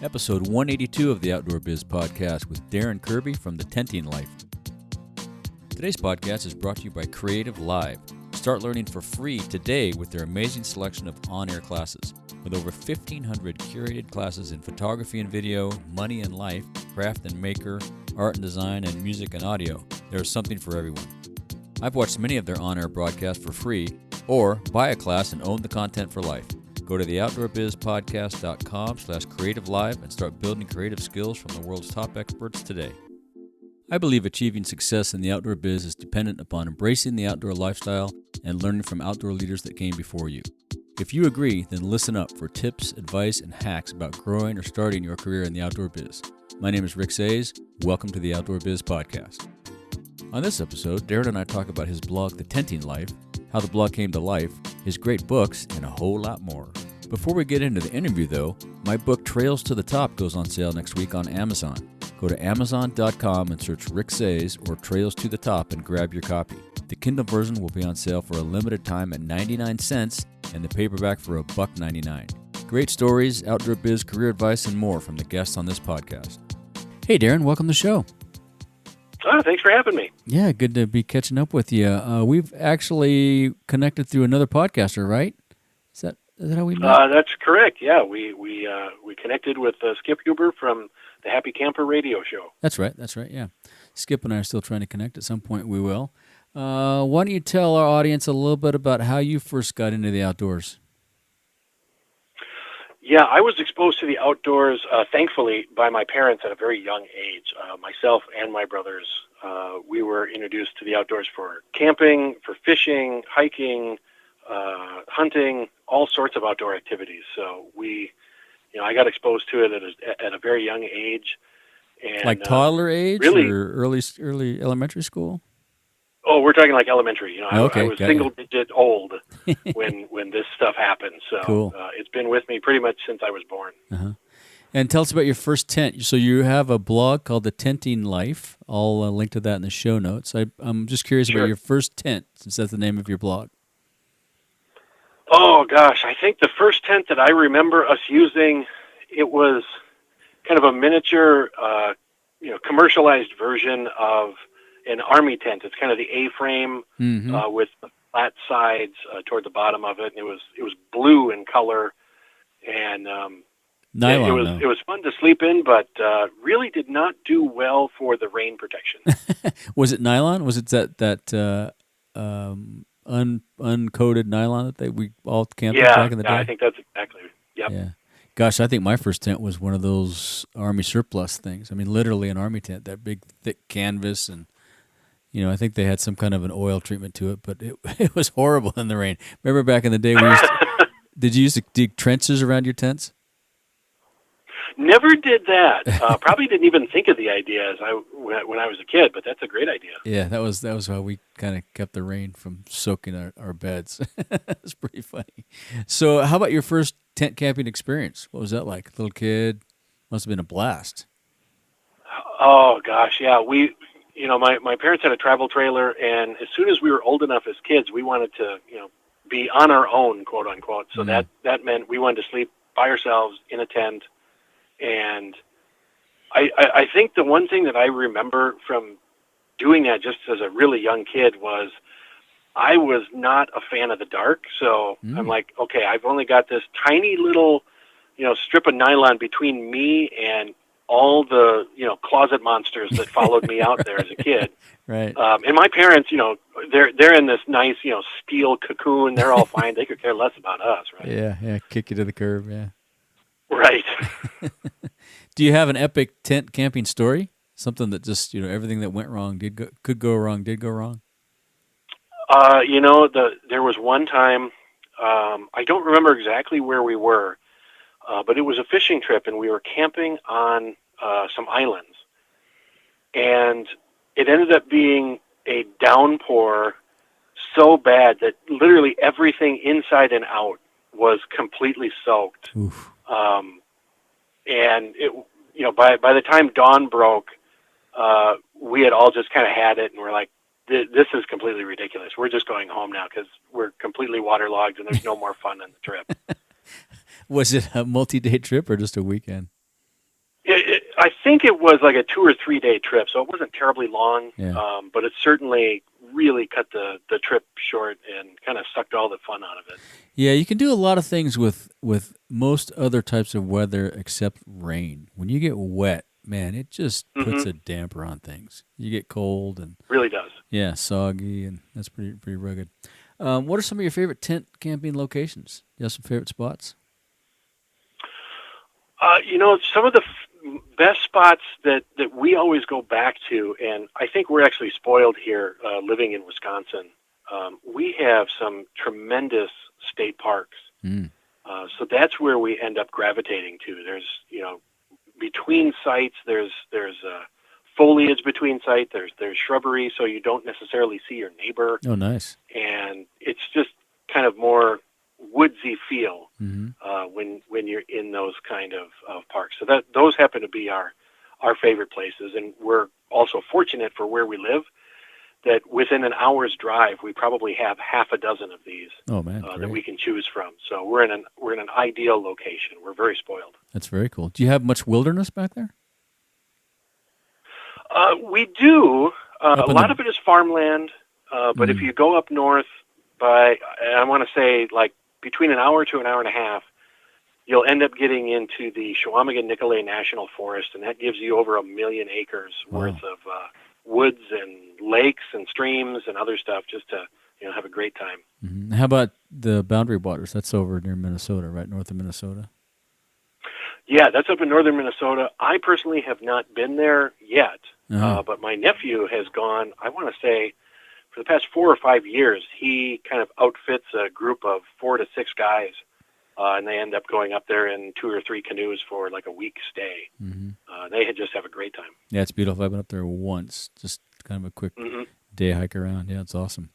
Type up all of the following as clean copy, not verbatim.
episode 182 of the Outdoor Biz Podcast with Darren and Kirby from The Tenting Life. Today's podcast is brought to you by Creative Live. Start learning for free today with their amazing selection of on-air classes. With over 1,500 curated classes in photography and video, money and life, craft and maker, art and design, and music and audio, there's something for everyone. I've watched many of their on-air broadcasts for free, or buy a class and own the content for life. Go to theoutdoorbizpodcast.com/creativelive and start building creative skills from the world's top experts today. I believe achieving success in the outdoor biz is dependent upon embracing the outdoor lifestyle and learning from outdoor leaders that came before you. If you agree, then listen up for tips, advice, and hacks about growing or starting your career in the outdoor biz. My name is Rick Sayes. Welcome to the Outdoor Biz Podcast. On this episode, Darren and I talk about his blog, The Tenting Life, how the blog came to life, his great books, and a whole lot more. Before we get into the interview, though, my book Trails to the Top goes on sale next week on Amazon. Go to Amazon.com and search Rick Sayes or Trails to the Top and grab your copy. The Kindle version will be on sale for a limited time at 99 cents and the paperback for $1.99. Great stories, outdoor biz, career advice, and more from the guests on this podcast. Hey, Darren, welcome to the show. Thanks for having me. Yeah, good to be catching up with you. We've actually connected through another podcaster, right? Is that how we met? That's correct. Yeah, we connected with Skip Huber from the Happy Camper Radio Show. That's right. Yeah, Skip and I are still trying to connect. At some point, we will. Why don't you tell our audience a little bit about how you first got into the outdoors? Yeah, I was exposed to the outdoors, thankfully, by my parents at a very young age. Myself and my brothers, we were introduced to the outdoors for camping, for fishing, hiking, hunting, all sorts of outdoor activities. So I got exposed to it at a very young age. And, like toddler age, really, or early elementary school? Oh, we're talking like elementary. I was got single-digit old when this stuff happened. So cool. It's been with me pretty much since I was born. Uh-huh. And tell us about your first tent. So you have a blog called The Tenting Life. I'll link to that in the show notes. I'm just curious about your first tent, since that's the name of your blog. Oh, gosh. I think the first tent that I remember us using, it was kind of a miniature, commercialized version of an army tent. It's kind of the A-frame with the flat sides toward the bottom of it. And it was blue in color, and nylon. It was fun to sleep in, but really did not do well for the rain protection. Was it nylon? Was it that uncoated nylon that we all camped back in the day? Yeah, I think that's exactly. Yep. Yeah. Gosh, I think my first tent was one of those army surplus things. I mean, literally an army tent, that big, thick canvas, and I think they had some kind of an oil treatment to it, but it was horrible in the rain. Remember back in the day, did you used to dig trenches around your tents? Never did that. Probably didn't even think of the idea when I was a kid, but that's a great idea. Yeah, that was how we kind of kept the rain from soaking our beds. It's pretty funny. So how about your first tent camping experience? What was that like? Little kid? Must have been a blast. Oh, gosh, yeah. My parents had a travel trailer, and as soon as we were old enough as kids, we wanted to, be on our own, quote unquote. So that meant we wanted to sleep by ourselves in a tent. And I think the one thing that I remember from doing that just as a really young kid was I was not a fan of the dark. So I'm like, okay, I've only got this tiny little, strip of nylon between me and all the, closet monsters that followed me out there as a kid. Right. And my parents, they're in this nice, steel cocoon. They're all fine. They could care less about us, right? Yeah. Kick you to the curb, yeah. Right. Do you have an epic tent camping story? Something that just, everything that went wrong did go wrong. There was one time, I don't remember exactly where we were, but it was a fishing trip, and we were camping on some islands. And it ended up being a downpour so bad that literally everything inside and out was completely soaked. Oof. And it, by the time dawn broke, we had all just kind of had it, and we're like, this is completely ridiculous. We're just going home now because we're completely waterlogged and there's no more fun on the trip. Was it a multi-day trip or just a weekend? think it was like a 2 or 3 day trip, so it wasn't terribly long. Yeah. But it certainly really cut the trip short and kind of sucked all the fun out of it. Yeah, you can do a lot of things with most other types of weather except rain. When you get wet, man, it just puts a damper on things. You get cold and Really does. yeah, soggy, and that's pretty rugged. What are some of your favorite tent camping locations? You have some favorite spots? Some of the best spots that we always go back to, and I think we're actually spoiled here living in Wisconsin. We have some tremendous state parks. So that's where we end up gravitating to. There's, between sites, there's foliage between sites, there's shrubbery, so you don't necessarily see your neighbor. Oh, nice. And it's just kind of more woodsy feel when you're in those kind of parks. So those happen to be our favorite places, and we're also fortunate for where we live that within an hour's drive we probably have half a dozen of these that we can choose from. So we're in an ideal location. We're very spoiled. That's very cool. Do you have much wilderness back there? We do. A lot of it is farmland, but if you go up north I want to say like between an hour to an hour and a half, you'll end up getting into the Chequamegon-Nicolet National Forest, and that gives you over 1 million acres worth of woods and lakes and streams and other stuff just to have a great time. Mm-hmm. How about the Boundary Waters? That's over near Minnesota, right north of Minnesota. Yeah, that's up in northern Minnesota. I personally have not been there yet, but my nephew has gone, I want to say, for the past 4 or 5 years. He kind of outfits a group of 4 to 6 guys, and they end up going up there in 2 or 3 canoes for like a week stay. They just have a great time. Yeah, it's beautiful. I've been up there once, just kind of a quick day hike around. Yeah, it's awesome.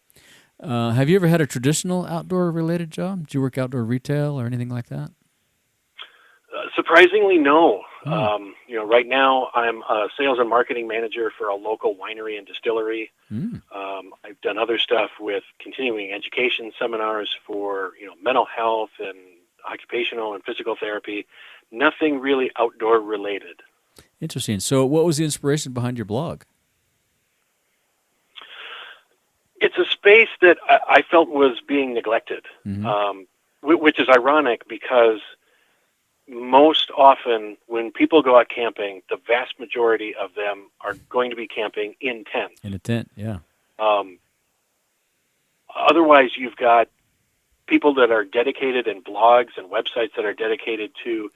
Have you ever had a traditional outdoor-related job? Did you work outdoor retail or anything like that? Surprisingly, no. Right now I'm a sales and marketing manager for a local winery and distillery. I've done other stuff with continuing education seminars for mental health and occupational and physical therapy. Nothing really outdoor related. Interesting. So what was the inspiration behind your blog? It's a space that I felt was being neglected, which is ironic because most often when people go out camping, the vast majority of them are going to be camping in tents. In a tent, yeah. Otherwise, you've got people that are dedicated in blogs and websites that are dedicated to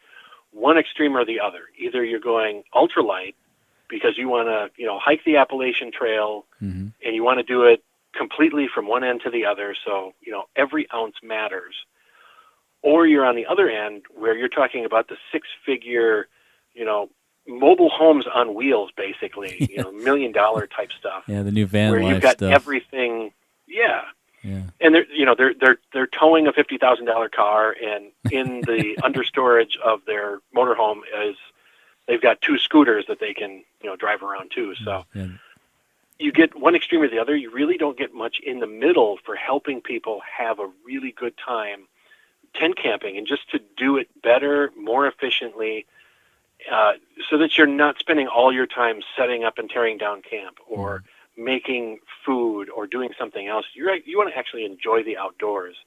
one extreme or the other. Either you're going ultralight because you want to, hike the Appalachian Trail and you want to do it completely from one end to the other. So, every ounce matters. Or you're on the other end where you're talking about the 6-figure, mobile homes on wheels, basically, $1 million type stuff. Yeah, the new van where life you've got stuff. Everything. Yeah. And they're towing a $50,000 car, and in the understorage of their motorhome they've got 2 scooters that they can drive around too. So you get one extreme or the other. You really don't get much in the middle for helping people have a really good time tent camping, and just to do it better, more efficiently, so that you're not spending all your time setting up and tearing down camp or making food or doing something else. You want to actually enjoy the outdoors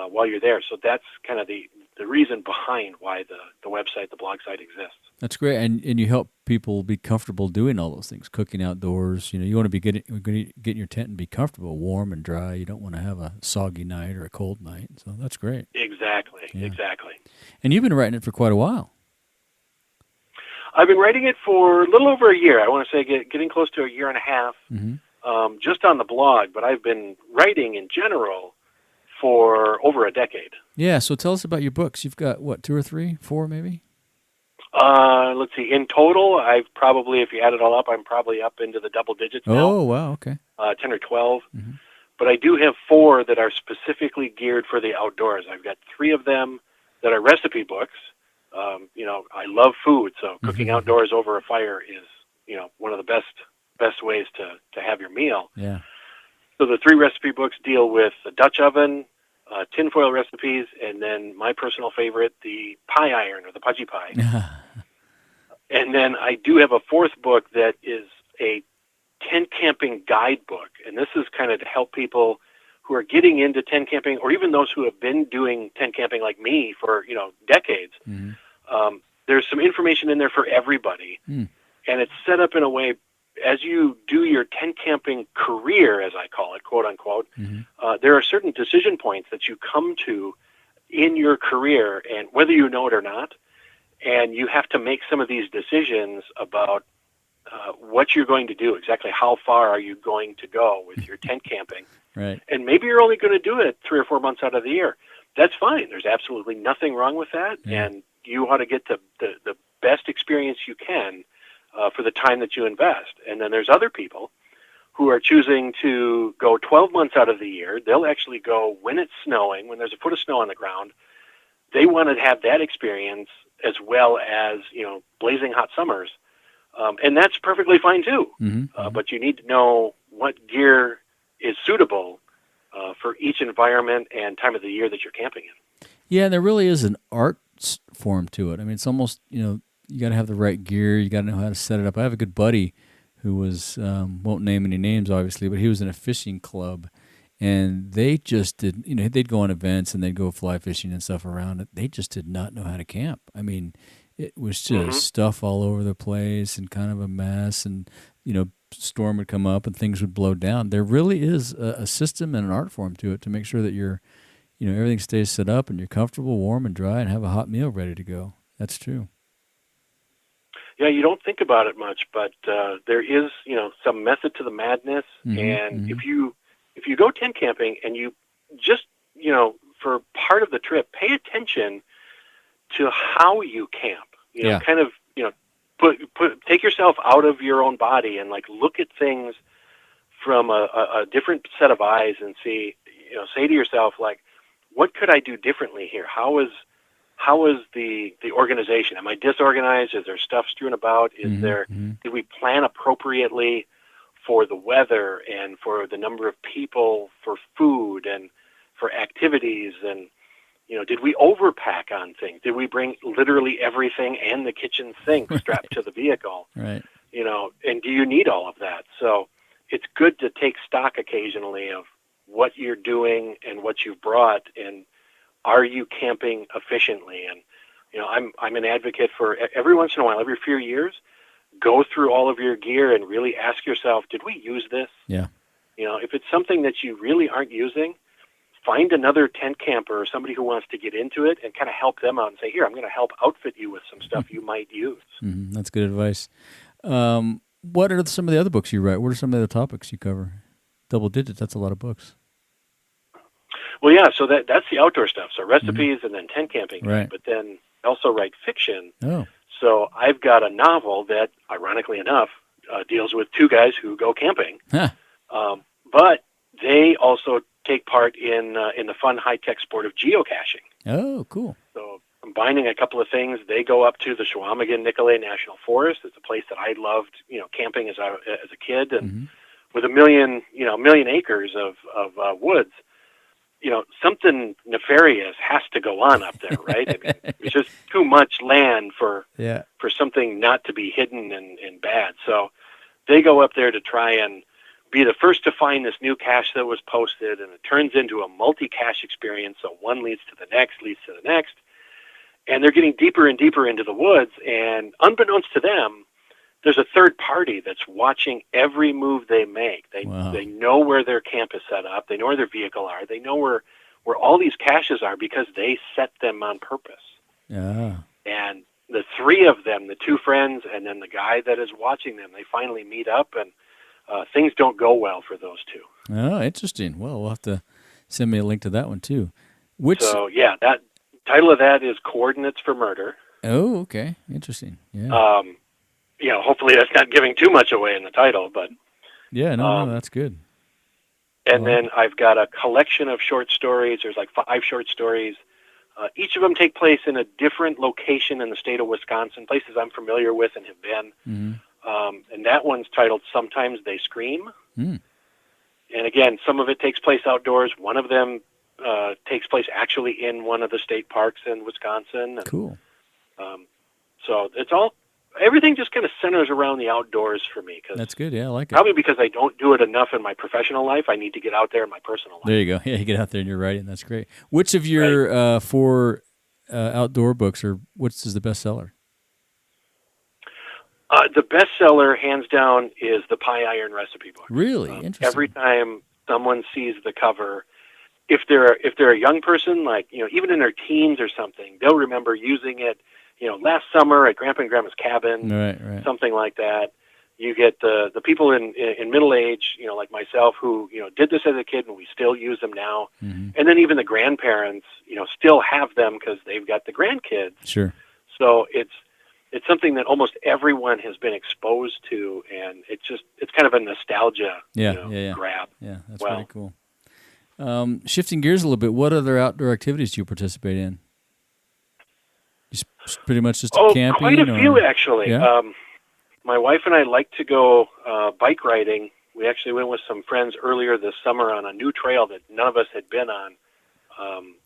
while you're there. So that's kind of the reason behind why the website, the blog site exists. That's great, and you help people be comfortable doing all those things, cooking outdoors. You want to get in your tent and be comfortable, warm and dry. You don't want to have a soggy night or a cold night. So that's great. Exactly. And you've been writing it for quite a while. I've been writing it for a little over a year. I want to say getting close to a year and a half, just on the blog. But I've been writing in general for over a decade. Yeah, so tell us about your books. You've got, 2 or 3, 4 maybe? Let's see. In total, I've probably, if you add it all up, I'm probably up into the double digits now. Oh, wow, okay. 10 or 12. But I do have 4 that are specifically geared for the outdoors. I've got 3 of them that are recipe books. I love food, so cooking outdoors over a fire is, one of the best ways to have your meal. Yeah. So the 3 recipe books deal with the Dutch oven, tinfoil recipes, and then my personal favorite, the pie iron or the pudgy pie. And then I do have a fourth book that is a tent camping guidebook. And this is kind of to help people who are getting into tent camping, or even those who have been doing tent camping like me for, decades. Mm-hmm. There's some information in there for everybody. Mm. And it's set up in a way, as you do your tent camping career, as I call it, quote unquote, mm-hmm. There are certain decision points that you come to in your career, and whether you know it or not, and you have to make some of these decisions about what you're going to do, exactly how far are you going to go with your tent camping. Right. And maybe you're only going to do it 3 or 4 months out of the year. That's fine. There's absolutely nothing wrong with that. Yeah. And you ought to get the best experience you can for the time that you invest. And then there's other people who are choosing to go 12 months out of the year. They'll actually go when it's snowing, when there's a foot of snow on the ground. They want to have that experience as well as, blazing hot summers. And that's perfectly fine too. Mm-hmm. But you need to know what gear is suitable for each environment and time of the year that you're camping in. Yeah, and there really is an art form to it. I mean, it's almost, you got to have the right gear. You got to know how to set it up. I have a good buddy who was, won't name any names, obviously, but he was in a fishing club. And they just did, they'd go on events and they'd go fly fishing and stuff around it. They just did not know how to camp. I mean, it was just mm-hmm. stuff all over the place and kind of a mess. And, storm would come up and things would blow down. There really is a system and an art form to it to make sure that you're, everything stays set up and you're comfortable, warm and dry, and have a hot meal ready to go. That's true. Yeah, you don't think about it much, but there is, some method to the madness. Mm-hmm, and mm-hmm. If you go tent camping and you just, for part of the trip, pay attention to how you camp, kind of, take yourself out of your own body and look at things from a different set of eyes and see, say to yourself, what could I do differently here? How is the organization? Am I disorganized? Is there stuff strewn about? Did we plan appropriately for the weather and for the number of people, for food and for activities? And, did we overpack on things? Did we bring literally everything and the kitchen sink strapped to the vehicle? Right. And do you need all of that? So it's good to take stock occasionally of what you're doing and what you've brought, and are you camping efficiently? And, I'm an advocate for every once in a while, every few years, go through all of your gear and really ask yourself, did we use this? Yeah. If it's something that you really aren't using, find another tent camper or somebody who wants to get into it and kind of help them out and say, here, I'm going to help outfit you with some stuff you might use. Mm-hmm. That's good advice. What are some of the other books you write? What are some of the other topics you cover? Double digits, that's a lot of books. Well, yeah, so that's the outdoor stuff. So recipes mm-hmm. and then tent camping. Right. But then I also write fiction. Oh. So I've got a novel that, ironically enough, deals with 2 guys who go camping. Huh. But they also take part in the fun, high-tech sport of geocaching. Oh, cool. So combining a couple of things, they go up to the Chequamegon-Nicolet National Forest. It's a place that I loved, camping as a kid, and mm-hmm. with a million acres of woods. Something nefarious has to go on up there, right? I mean, it's just too much land for something not to be hidden and bad. So they go up there to try and be the first to find this new cache that was posted, and it turns into a multi-cache experience. So one leads to the next, and they're getting deeper and deeper into the woods. And unbeknownst to them, there's a third party that's watching every move they make. They know where their camp is set up. They know where their vehicle are. They know where all these caches are because they set them on purpose. Yeah. And the 3 of them, the 2 friends, and then the guy that is watching them, they finally meet up, and things don't go well for those 2. Oh, interesting. Well, we'll have to send me a link to that one too. So, yeah, that title of that is Coordinates for Murder. Oh, okay. Interesting. Yeah. Hopefully that's not giving too much away in the title, but... Yeah, no, that's good. And then I've got a collection of short stories. There's 5 short stories. Each of them take place in a different location in the state of Wisconsin, places I'm familiar with and have been. Mm-hmm. And that one's titled Sometimes They Scream. Mm. And again, some of it takes place outdoors. One of them takes place actually in one of the state parks in Wisconsin. And, cool. So it's all everything just kind of centers around the outdoors for me. That's good. Yeah, I like it. Probably because I don't do it enough in my professional life. I need to get out there in my personal life. There you go. Yeah, you get out there and you're writing. That's great. Which of your four outdoor books, or which is the bestseller? The bestseller, hands down, is the Pie Iron Recipe book. Really? Interesting. Every time someone sees the cover, if they're a young person, like, even in their teens or something, they'll remember using it, last summer at Grandpa and Grandma's cabin, right. something like that. You get the people in middle age, like myself, who did this as a kid, and we still use them now. Mm-hmm. And then even the grandparents, still have them because they've got the grandkids. Sure. So it's something that almost everyone has been exposed to, and it's kind of a nostalgia grab. Yeah, that's pretty cool. Shifting gears a little bit, what other outdoor activities do you participate in? Pretty much just camping? Quite a few, actually. Yeah? My wife and I like to go bike riding. We actually went with some friends earlier this summer on a new trail that none of us had been on.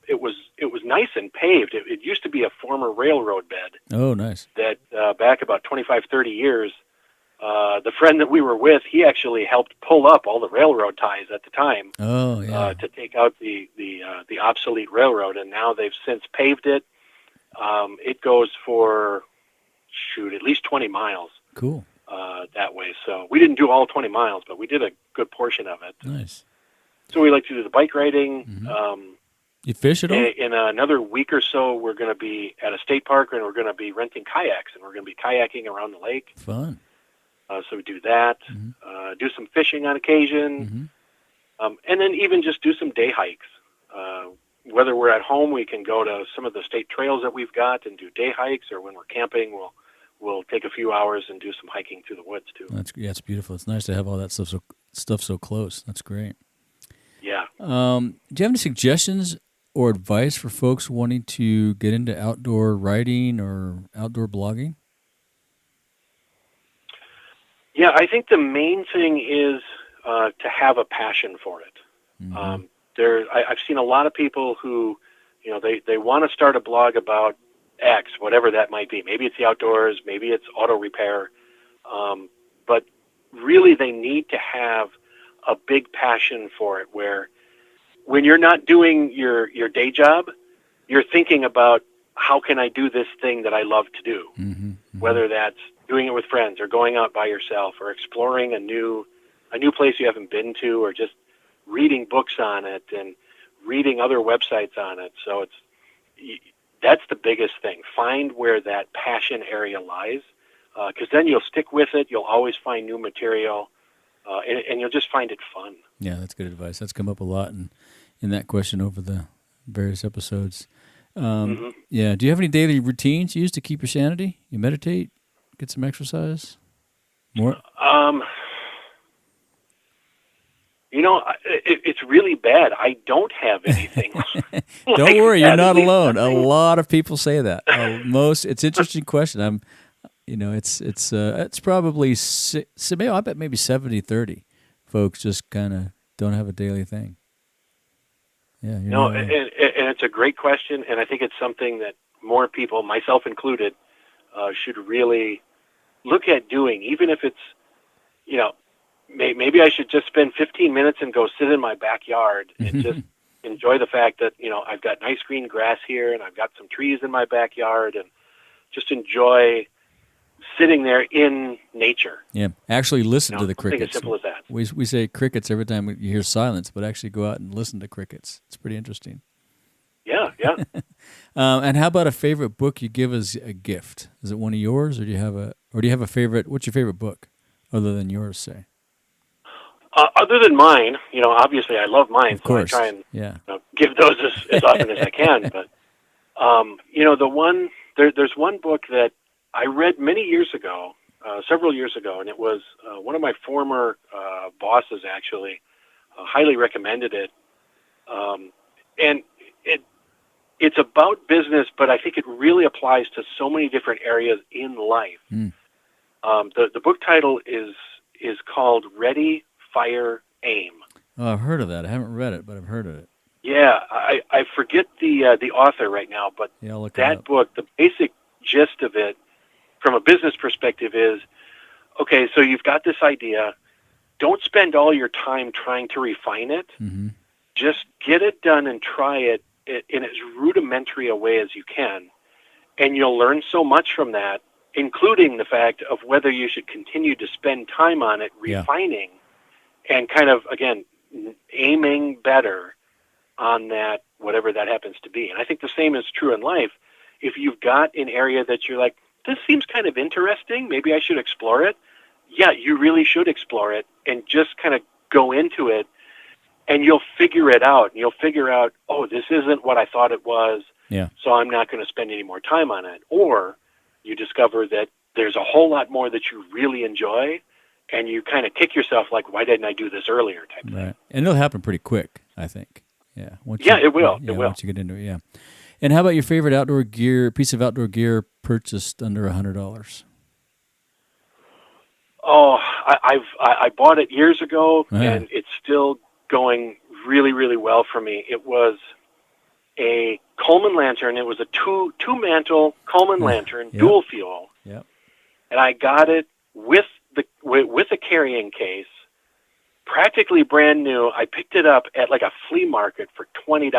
It was nice and paved. It used to be a former railroad bed. Oh, nice. That back about 25, 30 years, the friend that we were with, he actually helped pull up all the railroad ties at the time. Oh, yeah. To take out the obsolete railroad, and now they've since paved it. It goes for, at least 20 miles. Cool. That way. So we didn't do all 20 miles, but we did a good portion of it. Nice. So we like to do the bike riding. Mm-hmm. You fish at all? In another week or so, we're going to be at a state park, and we're going to be renting kayaks, and we're going to be kayaking around the lake. Fun. So we do that, do some fishing on occasion, and then even just do some day hikes. Whether we're at home, we can go to some of the state trails that we've got and do day hikes, or when we're camping, we'll take a few hours and do some hiking through the woods too. It's beautiful. It's nice to have all that stuff so close. That's great. Yeah. Do you have any suggestions or advice for folks wanting to get into outdoor writing or outdoor blogging? Yeah, I think the main thing is to have a passion for it. Mm-hmm. I've seen a lot of people who, they want to start a blog about X, whatever that might be. Maybe it's the outdoors, maybe it's auto repair, but really they need to have a big passion for it, where when you're not doing your day job, you're thinking about, how can I do this thing that I love to do? Mm-hmm. Mm-hmm. Whether that's doing it with friends or going out by yourself or exploring a new place you haven't been to, or just reading books on it and reading other websites on it. So that's the biggest thing. Find where that passion area lies, because then you'll stick with it. You'll always find new material, and you'll just find it fun. Yeah, that's good advice. That's come up a lot in that question over the various episodes. Yeah. Do you have any daily routines you use to keep your sanity? You meditate, get some exercise? More? It's really bad. I don't have anything. Don't worry, you're not alone. A lot of people say that. It's an interesting question. It's probably, I bet maybe 70-30 folks just kind of don't have a daily thing. Yeah. And it's a great question, and I think it's something that more people, myself included, should really look at doing, even if it's, maybe I should just spend 15 minutes and go sit in my backyard and just enjoy the fact that, I've got nice green grass here, and I've got some trees in my backyard, and just enjoy sitting there in nature. Yeah, actually listen to the crickets. As simple as that. We say crickets every time you hear silence, but actually go out and listen to crickets. It's pretty interesting. Yeah. And how about a favorite book you give as a gift? Is it one of yours, or do you have a favorite? What's your favorite book, other than yours, say? Other than mine, obviously I love mine, of course. So I try and give those as often as I can. But there's one book that I read many years ago, several years ago, and it was one of my former bosses actually highly recommended it, and it's about business, but I think it really applies to so many different areas in life. The book title is called Ready, Fire, Aim. Oh, I've heard of that. I haven't read it, but I've heard of it. Yeah, I forget the author right now, but that book, the basic gist of it from a business perspective is, okay, so you've got this idea. Don't spend all your time trying to refine it. Mm-hmm. Just get it done and try it in as rudimentary a way as you can. And you'll learn so much from that, including the fact of whether you should continue to spend time on it, refining, and kind of, again, aiming better on that, whatever that happens to be. And I think the same is true in life. If you've got an area that you're like, this seems kind of interesting, maybe I should explore it. Yeah, you really should explore it and just kind of go into it, and you'll figure it out. And you'll figure out, oh, this isn't what I thought it was, so I'm not going to spend any more time on it. Or you discover that there's a whole lot more that you really enjoy, and you kind of kick yourself like, why didn't I do this earlier type thing. Right. And it'll happen pretty quick, I think. Yeah. It will. It will. Once you get into it, And how about your favorite piece of outdoor gear purchased under $100? Oh, I bought it years ago, and it's still going really, really well for me. It was a Coleman lantern. It was a two mantle Coleman lantern, dual fuel. Yep. And I got it with a carrying case, practically brand new. I picked it up at like a flea market for $20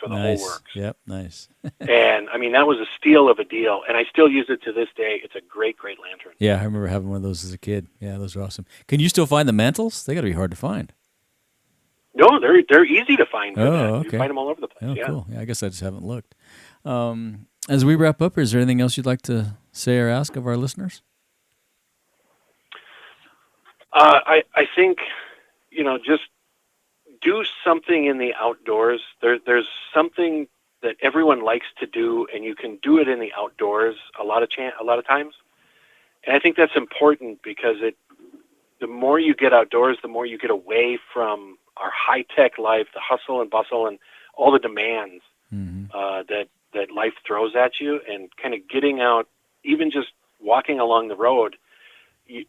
for the whole works. Yep, nice. And I mean, that was a steal of a deal, and I still use it to this day. It's a great, great lantern. Yeah, I remember having one of those as a kid. Yeah, those are awesome. Can you still find the mantles? They got to be hard to find. No, they're easy to find. Okay. You find them all over the place. Oh, cool. Yeah, I guess I just haven't looked. As we wrap up, is there anything else you'd like to say or ask of our listeners? I think, just do something in the outdoors. There's something that everyone likes to do, and you can do it in the outdoors a lot of times. And I think that's important because the more you get outdoors, the more you get away from our high-tech life, the hustle and bustle, and all the demands that life throws at you, and kind of getting out, even just walking along the road.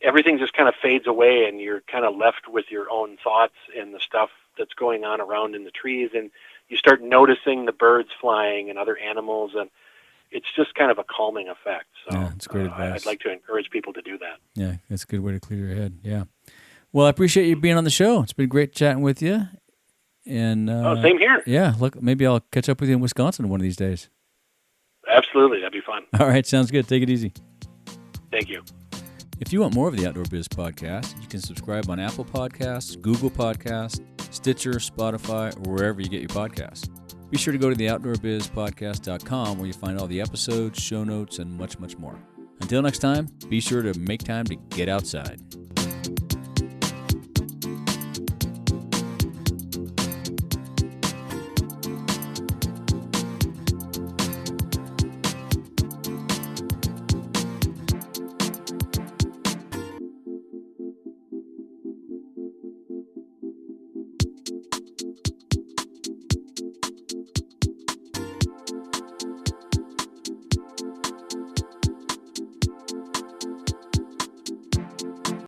Everything just kind of fades away, and you're kind of left with your own thoughts and the stuff that's going on around in the trees, and you start noticing the birds flying and other animals, and it's just kind of a calming effect. So it's great advice. I'd like to encourage people to do that. Yeah, that's a good way to clear your head. Yeah. Well, I appreciate you being on the show. It's been great chatting with you. And same here. Yeah, look, maybe I'll catch up with you in Wisconsin one of these days. Absolutely, that'd be fun. All right, sounds good. Take it easy. Thank you. If you want more of the Outdoor Biz Podcast, you can subscribe on Apple Podcasts, Google Podcasts, Stitcher, Spotify, or wherever you get your podcasts. Be sure to go to the outdoorbizpodcast.com where you find all the episodes, show notes, and much, much more. Until next time, be sure to make time to get outside.